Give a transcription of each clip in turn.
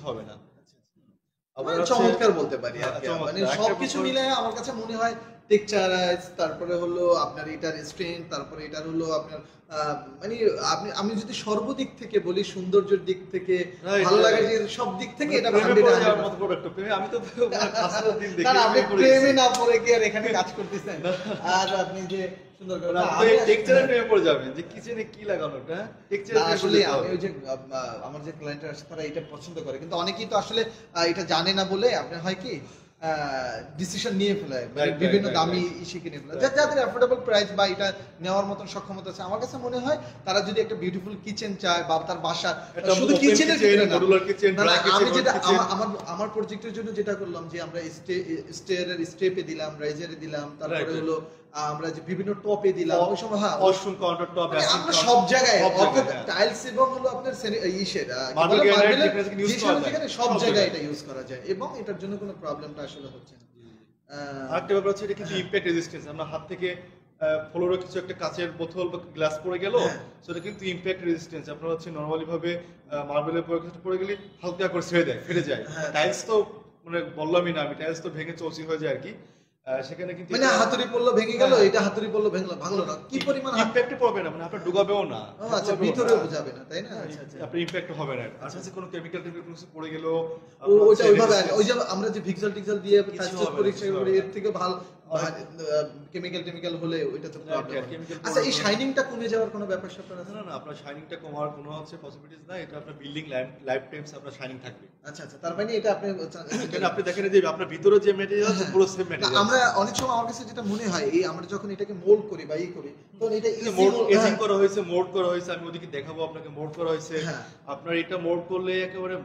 হবে না। আবার চমৎকার বলতে পারি আর কি। মানে সবকিছু মিলায় আমার কাছে মনে হয় টেক্সচারাইজ, তারপরে হলো আপনার এটার স্ট্রেংথ, তারপরে এটার হলো আপনার মানে আমি যদি সর্বদিক থেকে বলি, সৌন্দর্যের দিক থেকে, ভালো লাগার যে সব দিক থেকে এটা 100 মত প্রোডাক্ট। আমি তো কাস্টমার দিন দেখি না, আপনি প্রেমে না পড়ে কি আর এখানে কাজ করতেছেন? আর আপনি যে সুন্দর করে টেক্সচারে প্রেমে পড়ে যাবেন যে কিচেনে কি লাগানোটা টেক্সচারে। আসলে আমি ওই যে আমার যে ক্লায়েন্টরা আছে তারা এটা পছন্দ করে, কিন্তু অনেকেই তো আসলে এটা জানে না বলে আপনার হয় কি ডিসিশন নিয়ে ফেলে, বিভিন্ন দামি শিখে নিয়ে ফেলে। যাদের অ্যাফোর্ডেবল প্রাইস বা এটা নেওয়ার মতন সক্ষমতা আছে, আমার কাছে মনে হয় তারা যদি একটা বিউটিফুল কিচেন চায় বা তার বাসা শুধু কিচেনের মডুলার কিচেন, আমি যেটা আমার প্রজেক্টের জন্য যেটা করলাম যে আমরা স্টেয়ারের স্টেপে দিলাম, রাইজারে দিলাম, তারপরে হলো আমরা যে বিভিন্ন টপে দিলাম ওই সময়, হ্যাঁ ওয়াশরুম কাউন্টার টপ আমরা সব জায়গায় টাইলস এবং হলো আপনার ইশের মার্বেলের সব জায়গায় এটা ইউজ করা যায় এবং এটার জন্য কোনো প্রবলেমটা আসলে হচ্ছে না। আরেকটা ব্যাপার হচ্ছে এটা কিন্তু ইমপ্যাক্ট রেজিস্ট্যান্স। আমরা হাত থেকে ফ্লোরে কিছু একটা কাচের বোতল বা গ্লাস পড়ে গেল, সেটা কিন্তু ইমপ্যাক্ট রেজিস্ট্যান্স। আপনার হচ্ছে নরমালি ভাবে মার্বেলের পরে কিছু পড়ে গেলে হালকা করে ছেড়ে দেয়, ফেটে যায়। টাইলস তো মানে বললামই না আমি, টাইলস তো ভেঙে চৌচির হয়ে যায় আর কি। সেখানে কিন্তু মানে হাতুড়ি পড়লো ভেঙে গেল, এটা হাতুড়ি পড়লো ভাঙলো না, কি পরিমাণ ইমপ্যাক্ট পড়বে না, মানে আপনার ডুবাবেও না, আচ্ছা ভিতরেও যাবে না, তাই না? আচ্ছা আচ্ছা, আপনার ইমপ্যাক্ট হবে না। আচ্ছা কোনো কেমিক্যাল কিছু পড়ে গেল ওইটা ওইভাবে ওই যে আমরা যে ভিক্সাল টিক্সাল দিয়ে টাচ পরীক্ষা করি, এর থেকে ভালো কেমিক্যাল হলে ওইটা তো প্রবলেম। আচ্ছা এই শাইনিংটা কমে যাওয়ার কোনো ব্যাপার স্যাপার আছে? না আপনার শাইনিংটা কমার কোনো হচ্ছে পসিবিলিটিস না। এটা আপনার বিল্ডিং লাইফ টাইমস আপনার শাইনিং থাকবে। আচ্ছা আচ্ছা, তার মানে এটা আপনি দেখেন যে আপনার ভিতরে যে ম্যাটেরিয়াল আছে পুরো সেম ম্যাটেরিয়াল। আমরা অনেক সময় আমার কাছে যেটা মনে হয় এই আমরা যখন এটাকে মোল্ড করি বা করি তখন এটা এজিং করা হয়েছে, মোল্ড করা হয়েছে, আমি ওদিকে দেখাবো আপনাকে মোল্ড করা হয়েছে। আপনার এটা মোল্ড করলে একেবারে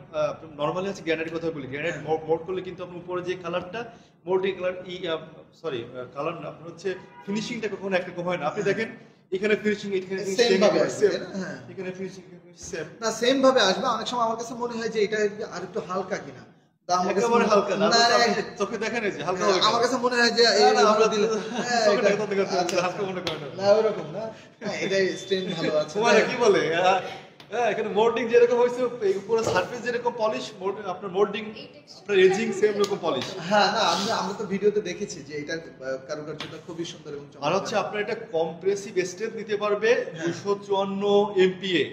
নরমালি আছে গ্রানাইটের কথা বলি, গ্রানাইট মোল্ড করলে কিন্তু আপনার উপরে যে কালারটা মোল্ডিং কালার কালার না, আপনার হচ্ছে ফিনিশিংটা কখনো একরকম হয় না। আপনি দেখেন এখানে ফিনিশিং সেম ভাবে আসবে, এখানে ফিনিশিং সেম না, সেম ভাবে আসবে। অনেক সময় আমার কাছে মনে হয় যে এটা আর একটু হালকা কিনা, একেবারে হালকা না, চোখে দেখেন এই যে হালকা হবে। আমার কাছে মনে হয় যে এই আমরা দিলে চোখে দেখতে হালকা মনে করে না, ওরকম না, এটা স্ট্রেন ভালো আছে। মানে কি বলে এখানে মোল্ডিং যেরকম হয়েছে, পুরো সারফেস যেরকম পলিশ, আপনার মোল্ডিং আপনার এজিং সেম রকম পলিশ। হ্যাঁ না, আমরা তো ভিডিওতে দেখেছি যে এটা কারুকার্যটা খুবই সুন্দর এবং আর হচ্ছে আপনার এটা কম্প্রেসিভ স্ট্রেন্থ নিতে পারবে 254 এমপিএ,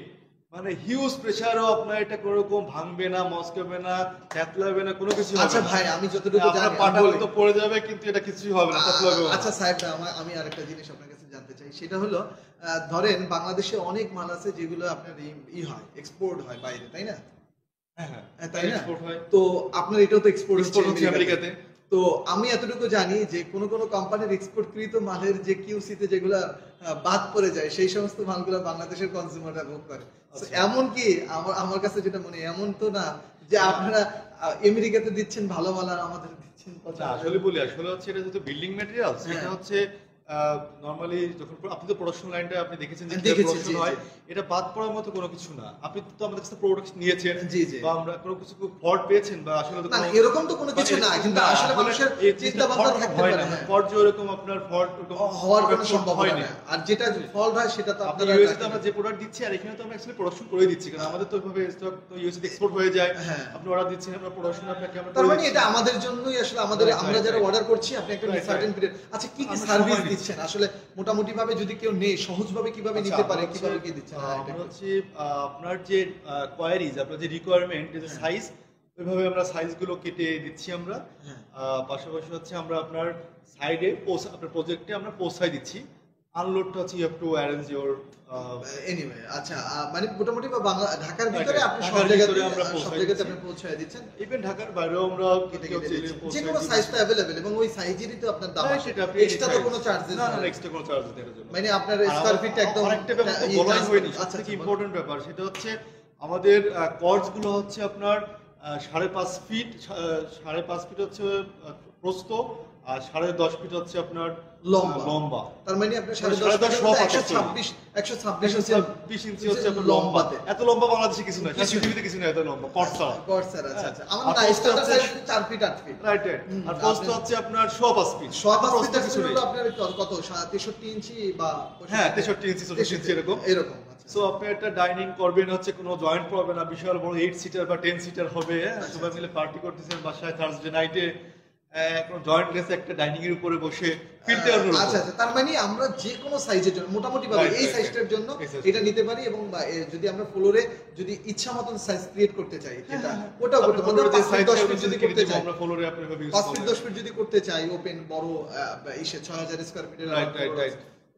মানে হিউজ প্রেসারও আপনার এটা কোনো রকম ভাঙবে না, মচকাবে না, থেতলাবে না, কোনো কিছু হবে না। আচ্ছা ভাই আমি যতটুকু জানি পাটা তো পড়ে যাবে কিন্তু এটা কিছুই হবে না, থেতলাবে না। আচ্ছা সাহেব, আমি আরেকটা জিনিস আপনার কাছে জানতে চাই, সেটা হলো ধরেন বাংলাদেশে অনেক মাল আছে যেগুলো আপনার হয় এক্সপোর্ট হয় বাইরে, তাই না? হ্যাঁ তাই না, তো আপনার এটাও তো এক্সপোর্ট হচ্ছে আমেরিকাতে। তো আমি এতটুকু জানি যে কোন কোন কোম্পানির এক্সপোর্টকৃত মালের যে কিউসি তে যেগুলো বাদ পড়ে যায় সেই সমস্ত মালগুলো বাংলাদেশের কনজিউমাররা ভোগ করে। এমন কি আমার কাছে যেটা মনে এমন তো না যে আপনারা আমেরিকাতে দিচ্ছেন ভালো মাল আর আমাদের দিচ্ছেন পচা। আসলে বলি, আসলে হচ্ছে এটা যেহেতু বিল্ডিং ম্যাটেরিয়াল, সেটা হচ্ছে নরমালি যখন আপনি তো প্রোডাকশন লাইনটা আপনি দেখেছেন যে প্রোডাকশন হয়, এটা বাদ পড়ার মতো কোনো কিছু না। আপনি তো আমাদের কাছে প্রোডাক্ট নিয়েছেন বা আমরা কোনো কিছু ফল্ট পেয়েছেন বা আসলে তো না এরকম তো কোনো কিছু না, কিন্তু আসলে মানুষের চিন্তা ভাবনা থাকতে পারে না, ফল্ট যেরকম আপনার ফল্ট হওয়ার কোনো সম্ভাবনা নেই। আর যেটা ফল্ট হয় সেটা তো আপনারা ইউএসএ তে আমরা যে প্রোডাক্ট দিচ্ছি আর এখানে তো আমরা অ্যাকচুয়ালি প্রোডাকশন করে দিচ্ছি, কারণ আমাদের তো ওইভাবে স্টক তো ইউএসএ তে এক্সপোর্ট হয়ে যায়। আপনি অর্ডার দিচ্ছেন, আমরা প্রোডাকশন আপনাকে আমরা তার মানে এটা আমাদের জন্যই আসলে আমরা যারা অর্ডার করছি আপনি একটা সার্টেন পিরিয়ড। আচ্ছা কি কি সার্ভিস দিচ্ছেন আসলে মোটামুটি ভাবে যদি কেউ নেই সহজভাবে কিভাবে নিতে পারে, কিভাবে কি দিচ্ছেন? আমরা হচ্ছে আপনার যে কোয়ারিজ, আপনার যে রিকোয়ারমেন্ট, যে সাইজ, ওইভাবে আমরা সাইজগুলো কেটে দিচ্ছি আমরা। পাশাপাশি হচ্ছে আমরা আপনার সাইডে আপনার প্রজেক্টে আমরা পৌঁছাই দিচ্ছি। আনলোডটা হচ্ছে you have to arrange your anyway. আচ্ছা মানে মোটামুটি ঢাকার ভিতরে আপনি সব জায়গাতে আপনি পৌঁছায় দিচ্ছেন, ইভেন ঢাকার বাইরেও আমরা যে কোনো সাইজ তো अवेलेबल এবং ওই সাইজেরই তো আপনার দাম আছে, এক্সট্রা তো কোনো চার্জেস না, এক্সট্রা কোনো চার্জ নেই এর জন্য। মানে আপনার স্কয়ার ফিট একদম আরেকটা ব্যাপার তো বলাই হয়নি, সবথেকে ইম্পর্টেন্ট ব্যাপার, সেটা হচ্ছে আমাদের কর্ডস গুলো হচ্ছে আপনার 5.5 ফিট, 5.5 ফিট হচ্ছে প্রস্থ আর 10.5 ফিট হচ্ছে আপনার লম্বা। তার মানে আপনি 10.5 সব 126 20 ইঞ্চি হচ্ছে আপনার লম্বাতে। এত লম্বা বাংলাদেশে কিছু নাই, পৃথিবীতে কিছু নাই এত লম্বা। কটসার আচ্ছা। আমাদের না standard size 4 feet 8 feet. Right. আর পোস্ট হচ্ছে আপনার 5.5 ফিট। 5.5 ফিট কিছু নেই। আপনার কত 63 ইঞ্চি বা হ্যাঁ 63 ইঞ্চি 64 ইঞ্চি এরকম। সো আপনি একটা ডাইনিং করবেন হচ্ছে কোনো জয়েন্ট পাবেন না, বিশাল বড় 8 সিটার বা 10 সিটার হবে। সবাই মিলে পার্টি করতেছেন বাসায় থার্সডে নাইটে, কোনো জয়েন্টলেস একটা ডাইনিং এর উপরে বসে ফিলতে পারবেন। আচ্ছা তার মানে আমরা যে কোনো সাইজের জন্য মোটামুটি ভাবে এই সাইজটার জন্য এটা নিতে পারি, এবং যদি আমরা ফ্লোরে যদি ইচ্ছা মতন সাইজ ক্রিয়েট করতে চাই যেটা ওটাও করতে পারি। 5 ফিট যদি করতে চাই আমরা ফ্লোরে আপনি ভাবে 5 ফিট 10 ফিট যদি করতে চাই ওপেন বড় 6000 স্কয়ার ফিটের রাইট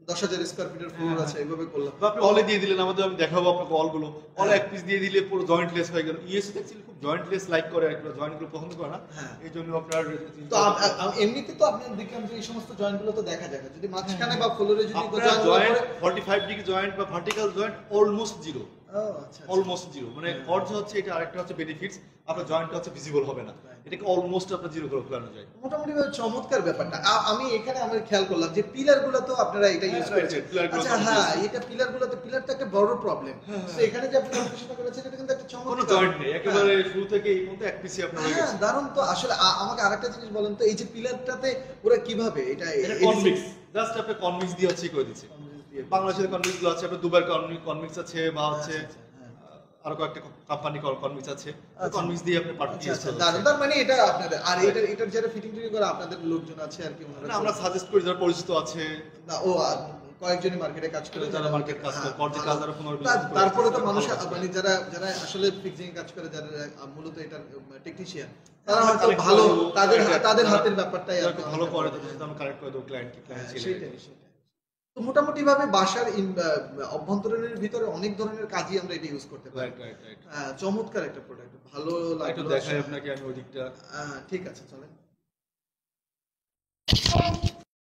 10,000 স্কয়ার ফিটের ফ্লোর আছে, এইভাবে করলাম। আপনি অলে দিয়ে দিলেন, আমাদের আমি দেখাবো আপনাকে অলগুলো। অল এক পিস দিয়ে দিলে পুরো জয়েন্টলেস হয়ে গেল। ইএসসি অ্যাকচুয়ালি খুব জয়েন্টলেস লাইক করে, একটা জয়েন্টগুলো পছন্দ করে না, এইজন্য আপনার তো এমনিতে তো আপনি দেখলাম যে এই সমস্ত জয়েন্টগুলো তো দেখা যায় না, যদি মাঝখানে বা ফ্লোরে যদি জয়েন্ট 45 ডিগ্রি জয়েন্ট বা vertical joint almost zero. Almost zero মানে কর্জ হচ্ছে এটা, আরেকটা হচ্ছে বেনিফিটস, আপনার জয়েন্টটা হচ্ছে ভিজিবল হবে না, এটাকে অলমোস্ট আপনার জিরো করে ফেলানো যায়। মোটামুটি চমৎকার ব্যাপারটা। আমি এখানে আমার খেয়াল করলাম যে পিলারগুলো তো আপনারা এটা ইউজ করেছেন। আচ্ছা হ্যাঁ, এটা পিলারগুলোতে পিলারটা একটা বড় প্রবলেম। তো এখানে যে আপনি অপারেশনটা করেছেন এটা কিন্তু একটা চমৎকার, কোনো জয়েন্ট নেই, একেবারে শুরু থেকে এই পর্যন্ত এক পিসি আপনার হয়ে গেছে। দারুণ। তো আসলে আমাকে আরেকটা জিনিস বলেন তো, এই যে পিলারটাতে ওরা কিভাবে এটা কনমিক্স, জাস্ট আপনি কনমিক্স দিয়ে হচ্ছে করে দিয়েছে। বাংলাদেশের কনমিক্স গুলো আছে, আপনার দুবার কনমিক্স আছে বা হচ্ছে আরো কয়েকটা কোম্পানি কনমিক্স আছে, কনমিক্স দিয়ে আপনি পার্ট দিয়েছে। তার মানে এটা আপনাদের, আর এটার যারা ফিটিং টিং করে আপনাদের লোকজন আছে আর কি, না আমরা সাজেস্ট করি যারা পরিচিত আছে, না ও কয়েকজনই মার্কেটে কাজ করে, যারা মার্কেট কাজ করে, পর্যায়ে কাজ যারা তারপরে তো মানুষ মানে যারা আসলে ফিক্সিং কাজ করে, যারা মূলত এটা টেকনিশিয়ান, তারা হয়তো ভালো, তাদের হাতের ব্যাপারটাই আর ভালো করে, তাদের আমরা কারেক্ট করে দেব ক্লায়েন্ট কি ক্লায়েন্ট ছিল। সেটাই। তো মোটামুটি ভাবে বাসার অভ্যন্তরীণের ভিতরে অনেক ধরনের কাজই আমরা এটা ইউজ করতে পারি। চমৎকার একটা প্রোডাক্ট, ভালো লাগলো। দেখাই আপনাকে আমি ওই দিকটা। ঠিক আছে চলেন।